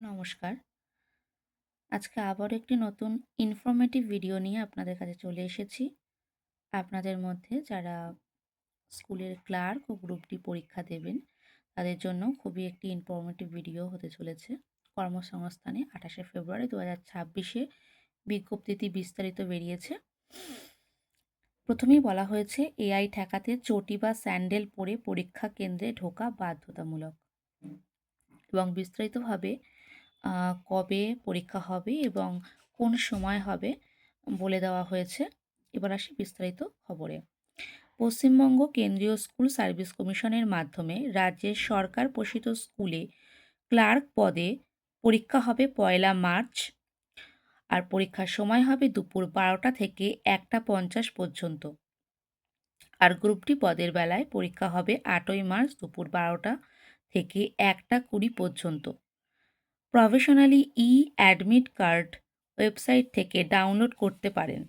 নমস্কার। আজকে আবারও একটি নতুন ইনফরমেটিভ ভিডিও নিয়ে আপনাদের কাছে চলে এসেছি। আপনাদের মধ্যে যারা স্কুলের ক্লার্ক ও গ্রুপ ডি পরীক্ষা দেবেন, তাদের জন্য খুবই একটি ইনফরমেটিভ ভিডিও হতে চলেছে। কর্মসংস্থানে ২৮শে ফেব্রুয়ারি ২০২৬-এ বিজ্ঞপ্তিটি বিস্তারিত বেরিয়েছে। প্রথমেই বলা হয়েছে এআই ঠেকাতে চটি বা স্যান্ডেল পরে পরীক্ষা কেন্দ্রে ঢোকা বাধ্যতামূলক এবং বিস্তারিতভাবে কবে পরীক্ষা হবে এবং কোন সময় হবে বলে দেওয়া হয়েছে। এবার আসি বিস্তারিত খবরে। পশ্চিমবঙ্গ কেন্দ্রীয় স্কুল সার্ভিস কমিশনের মাধ্যমে রাজ্যের সরকার পোষিত স্কুলে ক্লার্ক পদে পরীক্ষা হবে ১লা মার্চ। আর পরীক্ষার সময় হবে দুপুর ১২টা থেকে ১টা ৫০ পর্যন্ত। আর গ্রুপ ডি পদের বেলায় পরীক্ষা হবে ৮ই মার্চ দুপুর ১২টা থেকে ১টা ২০ পর্যন্ত। প্রফেশনালি অ্যাডমিট কার্ড ওয়েবসাইট থেকে ডাউনলোড করতে পারেন।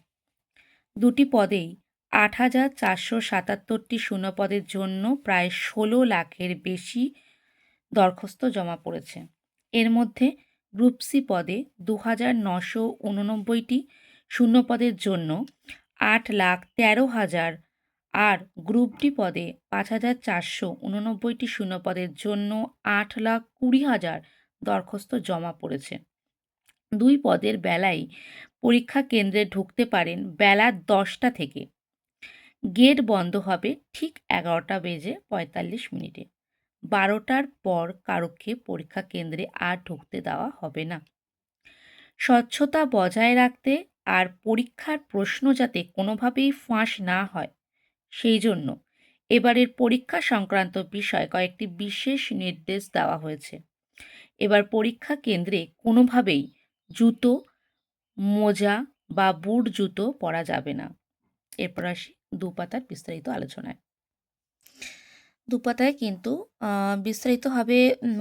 দুটি পদেই ৮,৪৭৭টি শূন্যপদের জন্য প্রায় ১৬ লাখের বেশি দরখাস্ত জমা পড়েছে। এর মধ্যে গ্রুপ সি পদে ২,৯৮৯টি শূন্যপদের জন্য ৮,১৩,০০০ আর গ্রুপ ডি পদে ৫,৪৮৯টি শূন্যপদের জন্য ৮,২০,০০০ দরখাস্ত জমা পড়েছে। দুই পদের বেলায় পরীক্ষা কেন্দ্রে ঢুকতে পারেন বেলা ১০টা থেকে। গেট বন্ধ হবে ঠিক ১১টা বেজে ৪৫ মিনিটে। ১২টার পর কারোকে পরীক্ষা কেন্দ্রে আর ঢুকতে দেওয়া হবে না। স্বচ্ছতা বজায় রাখতে আর পরীক্ষার প্রশ্ন যাতে কোনোভাবেই ফাঁস না হয়, সেই জন্য এবারের পরীক্ষা সংক্রান্ত বিষয়ে কয়েকটি বিশেষ নির্দেশ দেওয়া হয়েছে। এবার পরীক্ষা কেন্দ্রে কোনোভাবেই জুতো, মোজা বা বুট জুতো পরা যাবে না। এরপর আসি দুপাতার বিস্তারিত আলোচনায়। দুপাতায় কিন্তু বিস্তারিতভাবে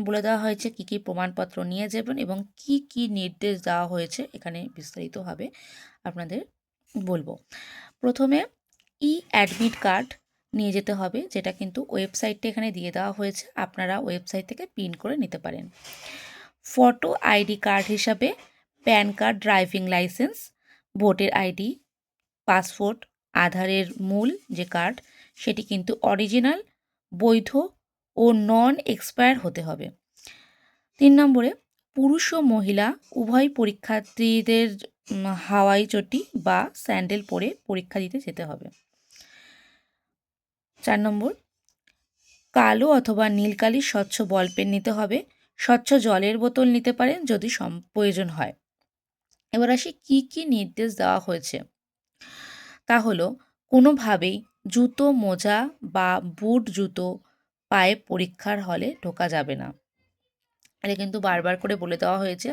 বলে দেওয়া হয়েছে কী কী প্রমাণপত্র নিয়ে যাবেন এবং কি কি নির্দেশ দেওয়া হয়েছে এখানে বিস্তারিতভাবে আপনাদের বলবো। প্রথমে অ্যাডমিট কার্ড নিয়ে যেতে হবে, যেটা কিন্তু ওয়েবসাইটটা এখানে দিয়ে দেওয়া হয়েছে, আপনারা ওয়েবসাইট থেকে প্রিন্ট করে নিতে পারেন। ফটো আইডি কার্ড হিসাবে pan card, driving licence, voter ID, passport, আধারের মূল যে কার্ড সেটি কিন্তু অরিজিনাল, বৈধ ও নন এক্সপায়ার হতে হবে। ৩ নম্বরে পুরুষ ও মহিলা উভয় পরীক্ষার্থীদের হাওয়াই চটি বা স্যান্ডেল পরে পরীক্ষা দিতে যেতে হবে। ৪ নম্বর কালো অথবা নীল কালির স্বচ্ছ বলপেন নিতে হবে। স্বচ্ছ জলের বোতল নিতে পারেন যদি প্রয়োজন হয়। এবার আসি কী কী নির্দেশ দেওয়া হয়েছে। তা হলো কোনোভাবেই জুতো, মোজা বা বুট জুতো পায়ে পরীক্ষার হলে ঢোকা যাবে না। এটা কিন্তু বারবার করে বলে দেওয়া হয়েছে।